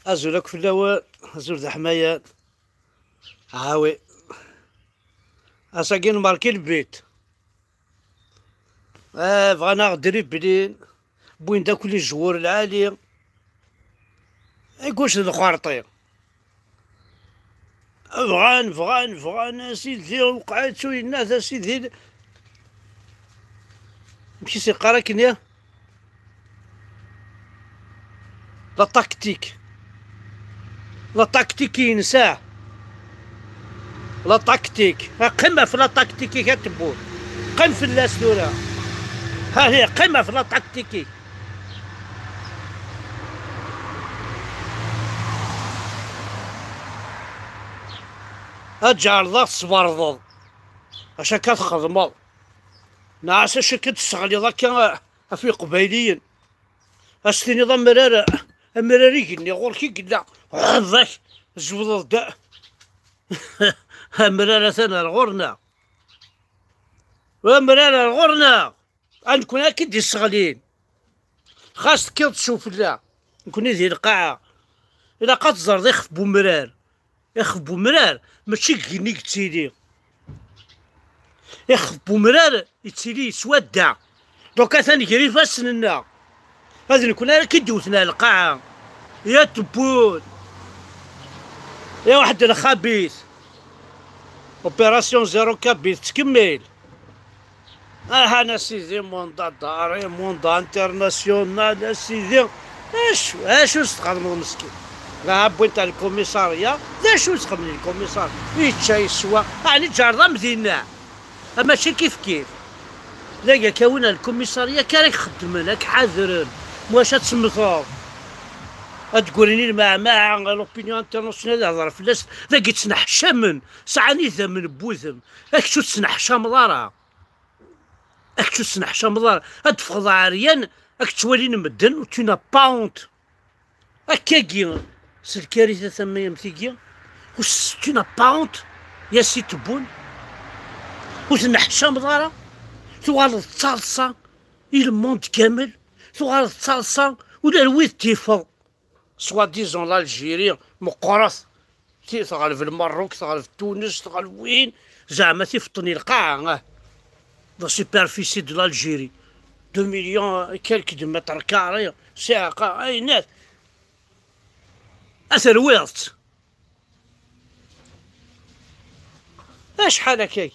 أزولك في الأول أزول ذا حماية عاوي أساقين ماركي البيت. بغانا غدري بلين بوين داك الجوار العالي يقولش الخارطي بغان أسيدي وقعت شوي الناس أسيدي مشي سيقارا كنيا لا تاكتيك ينساه لا تاكتيك قمة في لا تاكتيكي كتبون قم في الأسلورة ها هي قمة في لا تاكتيكي. أجعل ضغط صبرضض أشا كتخدمض نعس أشا كتستغلي ضاك في قبايليين أشتي نظام مراري قلني غوركي قلنا ذاك جبض دا مرارة ثنا الغورنا ومرارة الغورنا غنكون أكيد يستغلين خاص كي تشوف لا نكون ذي القاعة إلا قتزر يخف بومرار ماشي كيني كتيلي يخف بومرار يتسيلي يسودا دوكا ثاني كري فاسننا غادي نكون انا كي دوتنا القاعة يا تبون يا واحد الخبيث اوبيراسيون زيرو كابيث تكمل. انا سيدي موندا داري موندا انترناسيونال سيدي اش تخدموا مسكين لا بوين تاع الكوميساريا شو تخدم الكوميسار يتشاي سوا يعني جارده مدينة ماشي كيف لا كاونا الكوميساريا كان يخدم لك حاضرين واش تسمثوا تقوليني مع لوبينيون انترناسيونال هضر فلاس ذاك تنحشم ساعني ذا من بوذم راك شو تنحشم ضارا راك شو تنحشم ضارا تفقد عريان راك توالين مدن و تو نا با اونت هكاكي سي الكارثه ثما يمثيكي واش تو نا با اونت يا سي تبون وتنحشم ضارا ثوالد تصالصا الموند كامل ثوالد تصالصا ولا الويد تيفو سوا ديزون لالجيري مقرث تغال في المروك تغال في تونس تغال وين زعما تيفطني القاعة لا سوبرفيسي دو لالجيري 2 مليون كالك دو متر كاري ساقة اي ناس اثر ويلت شحال هكاك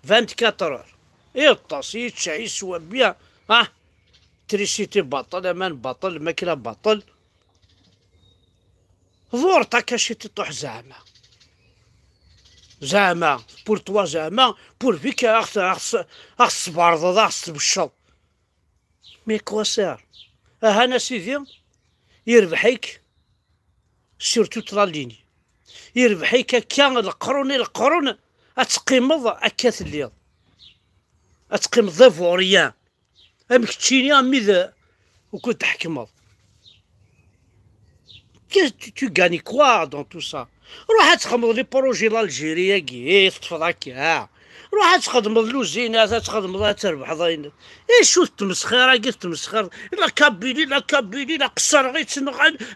24 اور يطاس يتشعي يسوى بيان تريسيتي باطل امان باطل الماكلة باطل ضورتا كاشي تطوح زعما بور توا زعما بور فيك اخص برض اخص تبشط مي كوا سار انا سيدي يربحيك سيرتو تراليني يربحيك كان القرون اتقيمض اكاث الليل اتقيمض فوريان امك تشيني امي وكنت تحكمض tu gagnes quoi dans tout ça؟ روح تخدم لي بروجي لالجيريا كي تطفض هكا روح تخدم لوزينات تخدم تربح ضاين شو التمسخيره كي تمسخر لا كابيلي لا قصر غير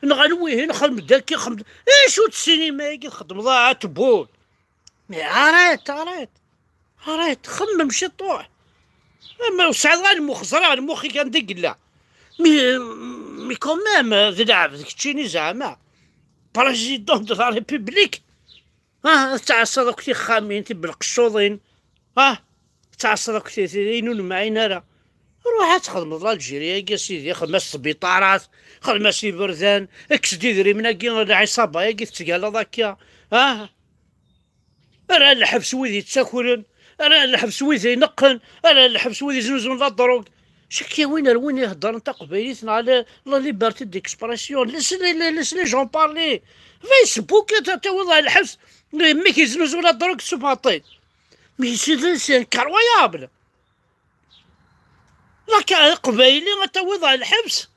نغنويه نخدم داكي خدم شو السينما كي تخدم ضاع تبون مي عريت خمم شي طوح اما وسعد غير المخ زرع المخ كان دق مي كومام ذلعب ذيك تشيني زعما بريزيدون دو لا ريبوبليك تاع صدق خامين بالقشوضين تاع صدق ينون معينا راه روح تخدم الجيريا يا سيدي خدم السبيطارات خدم سي بردان اكسدي دري من كي العصابه يا كي تقال ذاك راه الحبس ويدي تاكلن راه الحبس ويدي ينقن راه الحبس ويدي يزنزون لا دروك شكيا وين يهضر نتا قبايليتنا على لا ليبرتي ديكسبرسيون ليس لي جون بارلي فيسبوك توضع الحبس مي كيزنوزو لا دروك سوباطين مي سي انكرويابل لا قبايلي توضع الحبس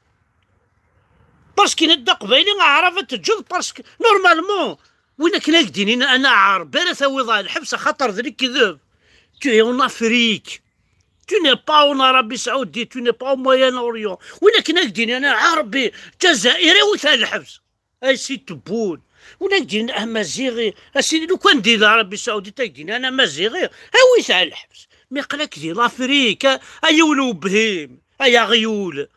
باسكو ندا قبايلي عرفت تجوز باسكو نورمالمون وين كنا قدينين انا عارف بلا توضع الحبس خاطر ذلك كذب tu es en Afrique tu n'es pas en Arabie Saoudite tu n'es pas au Moyen-Orient وين كنا قديني انا عربي جزائري وثاني الحبس سي تبون ولا دينا امازيغي اسيدي لو كان دير العربي السعودي تايدينا انا امازيغي هاويس على الحبس مي قالك ديال لافريك ايا ولو بهيم ايا غيول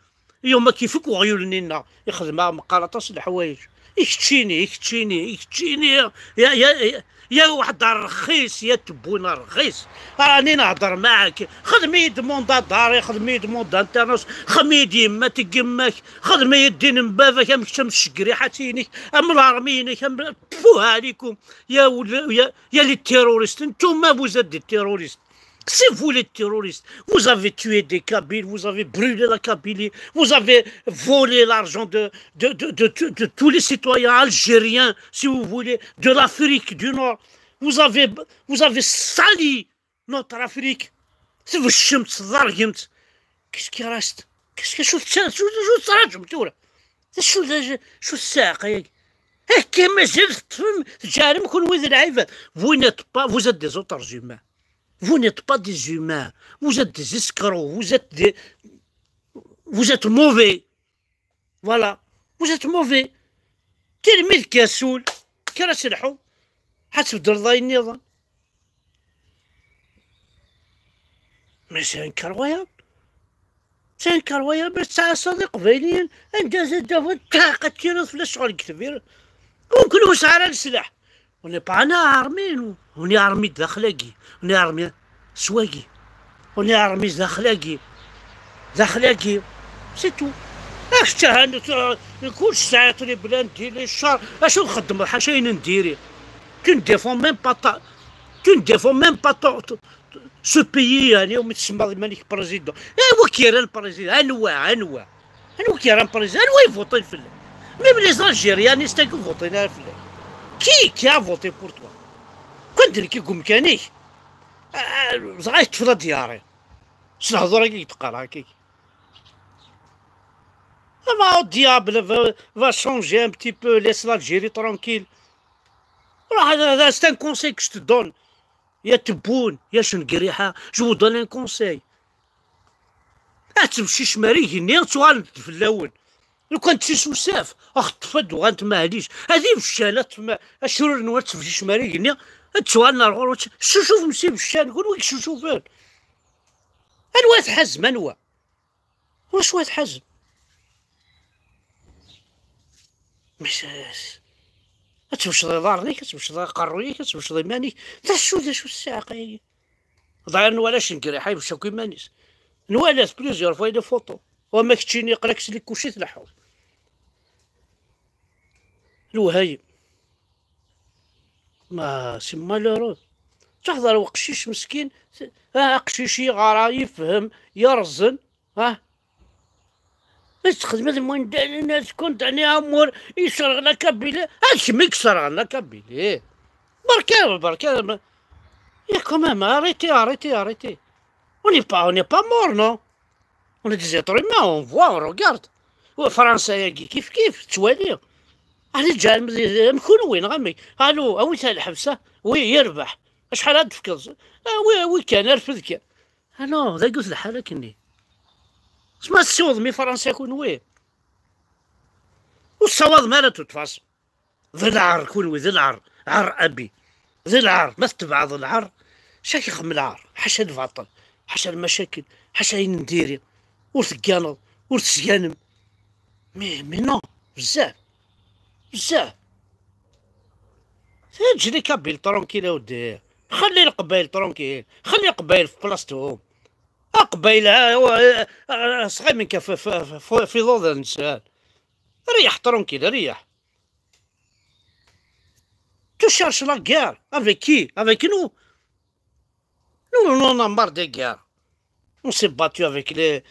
يوم كيفك وغيول نينا يخدم مقالطاس الحوايج يكتشيني يا واحد رخيص يا تبونا رخيص راني نهضر معاك خدمي يدموندا داري خدمي يدموندا انترناس خدمي ديما تقماك خدمي يدين من بابك امك تمش قريحتينك ام العرمينك ام فوها عليكم يا لي تيروريست انتوما بوزاد دي تيروريست. C'est vous les terroristes. Vous avez tué des Kabyles, vous avez brûlé la Kabylie, vous avez volé l'argent de tous les citoyens algériens, si vous voulez, de l'Afrique du Nord. Vous avez sali notre Afrique. Si vous chimts, qu'est-ce qui reste? Qu'est-ce que je شو الساقه ياك هكا مازال تفهم تجارم كون وذ العباد. Vous n'êtes pas, vous êtes des autres humains. Vous n'êtes pas des humains, vous êtes des escrocs, vous êtes mauvais. Voilà, vous êtes mauvais. تلميذ كاسول كرا سلحو حتبدل الله النظام. Mais c'est incroyable تاع صديق قبايليين انجاز الدفع قد كيرض في الشغل كبير ممكن واش على السلاح. On n'est pas armé, nous. On est armé d'akhlaqi. On est armé سواقي. On est armé d'akhlaqi. C'est tout. اش تهانت كل ساعات لي بلا ندير لي الشر اشو نخدم حاشاين نديري. Tu ne défends même pas ce pays يعني وما تسمى مانيك بريزيدون. هو كيران بريزيدون انواع كيران بريزيدون انواع يفوتين في الله. ميم لي زالجيريان يستاكو فوتين في الله. Qui a voté pour toi? كنت لك يقوم كانيك زغايت تفضل دياري سنهضر هكاك تقرا هكاك ما diable va changer un petit peu, laisse l'Algérie tranquille. C'est un conseil que je te donne. يا تبون يا شنقريحة je vous donne un conseil. تمشي شماري هني توالد في اللون لو كان تمشي سوساف تفد وغانت معليش هذه فشالات اشرور نوات تمشي شماري هني توالنا الغور شوف مسي فشال نقول ويك شوفان انوا تحزم انوا واش تحزم مش تمشي ضارني كتمشي قروي كتمشي ماني شو الساقه ضاير ولاش نقري حي مشاو كيما نيس نوالات بليزيور فوا دي فوتو وما كتشيني قراكس لي كلشي تلحو الوهايم ما سي مالوروز تحضر وقشيش مسكين قشيشي غارا يفهم يرزن تخدم هذا المهم الناس كنت يعني امور يسرغنا كابيلي هادشي ما يكسرغنا كابيلي بركا يا كومام arrêtez. On n'est pas mort, non? On est des êtres humains, on voit, on regarde. فرنسا كيف توالي على جال مكون وين غامي الو وين تاع الحبسه وين يربح شحال هاد فكر وين كان رفد كان نو ذا قلت الحاله كني اسمع السوض مي فرنسا يكون وين والصواد مالته تفاص ذي العر كون وين ذي العر عر ابي ذي العر ما تبع ذي العر شاكي خم العار حاشا الباطل حاشا المشاكل حاشا نديري ورث سيانم مي نو بزاف تجري كابيل ترونكيل اودي خلي القبايل ترونكيل خلي القبايل في بلاصتهم قبايل صغير من كف في ضوض الانسان ريح ترونكيل ريح تو شارش لا غير افيك كي افيك نو on a marre des guerres. On s'est battu avec les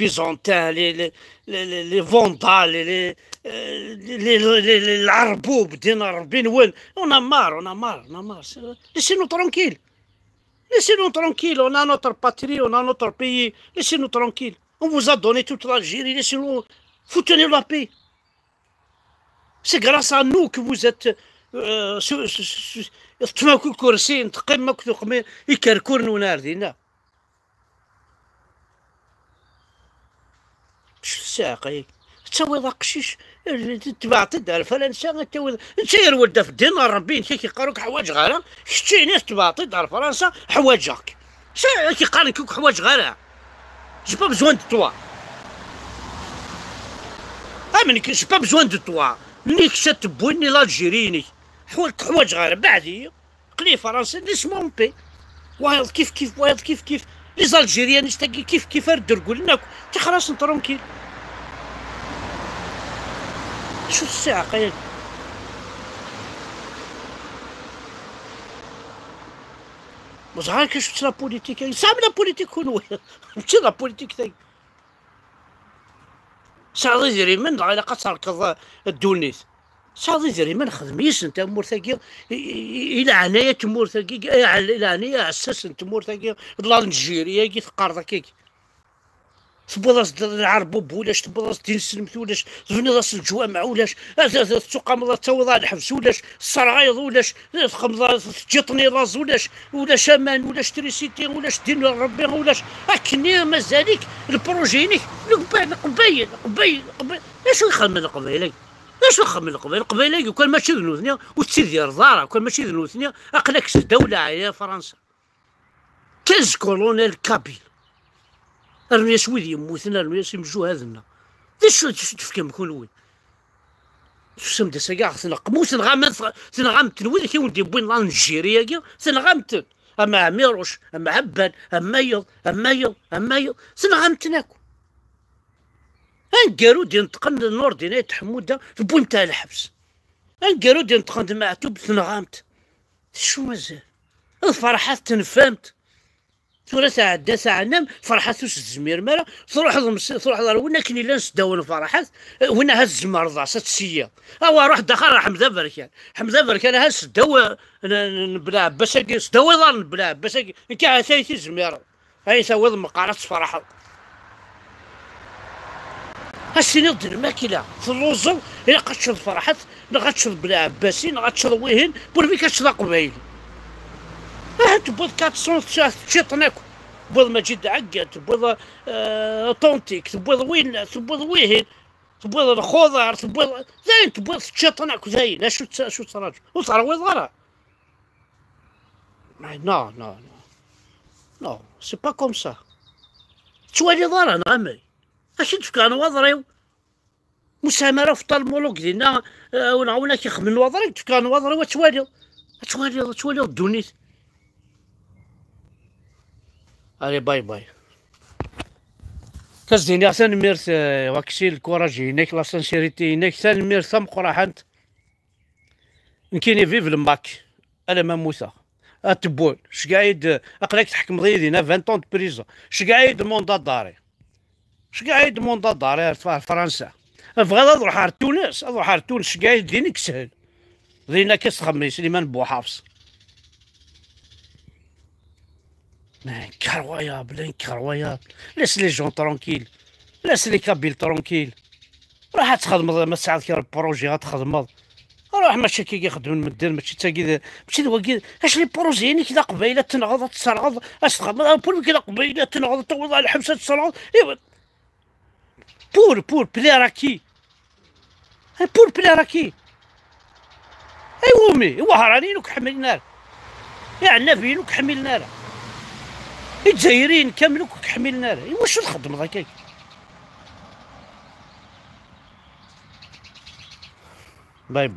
Byzantins, les Vandales, les Arboub, on a marre. Laissez-nous tranquilles. On a notre patrie, on a notre pays. Laissez-nous tranquilles. On vous a donné toute l'Algérie. Laissez-nous. Foutez-nous la paix. C'est grâce à nous que vous êtes. تماكو كرسي نتقيم ماكو تقمي يكركرن وناردينا شو الساقه تسوي ذا قشيش تبعت دار فرنسا انت يا ولد في الدين ربي انت كيقالوك حوايج غالا شتي ناس تبعت دار فرنسا حوايجك كيقال لك حوايج غالا جي با بزوان دو توا امني جي با بزوان دو توا نيك تبويني لالجيريني حوايج غالا بعدي قلي فرنسا ليسمون بي وايض كيف وايض كيف لي زالجيريان تاكي كيف ردرقوا لنا انت خلاص نترونكيل شو الساعة قايل مزغار شفت لا بوليتيك صعب لا بوليتيك كون ماشي لا بوليتيك تاعي صعب يدير من العلاقة تركض الدونيت صعب يدير من خدميس انت امور ثاقي الى عناية تمور ثاقي الى عناية عساس تمور ثاقي لا نجيريا كي تقارض كيك تبغى العرب ولاش تبغى دين السلمت ولاش تبني راس الجوامع ولاش تقام توضع الحبس ولاش الصرايض ولاش تقام تجطني راس ولاش امان ولاش تريسيتي ولاش دين ربي ولاش اكني مازاليك البروجينيك قبيل اش يخمم القبيله اش يخمم القبيله وكان ماشي ذنوثنيا وتسير دارها وكان ماشي ذنوثنيا اقلك الدوله يا فرنسا 15 كولونيل كابيل الناس ويدي يموتنا الناس يمجو هذنا شو تفكم كل وين شو سمد ساكاع تنقمو تنغمت وين كي ولدي بوين لا نجيريا كي تنغمت اما عميروش اما عبان اما يض تنغمتناكو انقارو دي نتقن النور دينا حموده في بوين تاع الحبس انقارو دي نتقن معتوب تنغمت شو مازال الفرحات تنفهمت ثورة تعدى نام فرحات وش الزمير مالا تروح وين كني لا نسداون فرحات وين هز الزمر تسيا روح دخل حمزة بركان هز سداو بلا عباس سداو ظن بلا عباس كاع ثايتي زمير هاي سوض مقارات فرحات هالسنين ضد الماكلة في اللوزو إلا غتشرب فرحات غتشرب بلا عباسي غتشرب ويهن بورفيك غتشرب قبايل تبغى 400 تشيطناكو تبغى مجيد عقد تبغى طونتيك تبغى وين تبغى الخضر تبغى زين تبغى تشيطناكو زين شو تراجع وتروي ضرا نو سي با كوم سا توالي ضرا نغمي اش تفكر انا وضريو مسامره في المولوك ديالنا ونعاونا كيخدم وضري تفكر انا وضري توالي الدونيت علي باي كازديني احسن ميرت واكسي الكوراج هناك لا سانسيريتي هناك ثاني ميرت ثم قراحنت نكيني فيف الماك انا ما موسى اتبول شقايد اقلاك تحكم ضيدينا 20 طون بريزون شقايد موندا داري في فرنسا بغا نروح على تونس شقايد دينك سهل دينا كاس خميس سليمان بوحافظ انكرويابل laisse les gens tranquilles laisse les كابيل ترونكيل راح تخدم ما ساعات كي البروجي غتخدم روح ماشي كي يخدم المدير ماشي تاكي ماشي دوا اش لي بروجي يعني كذا قبيله تنغض تسرغض اش تخدم بور كذا قبيله تنغض توضع الحبسه تسرغض بور بلاراكي ايوا وهرانين وكحمل نار يا النبي وكحمل نار الجزائريين كامل كحمل نار واش تخدم هكاك باي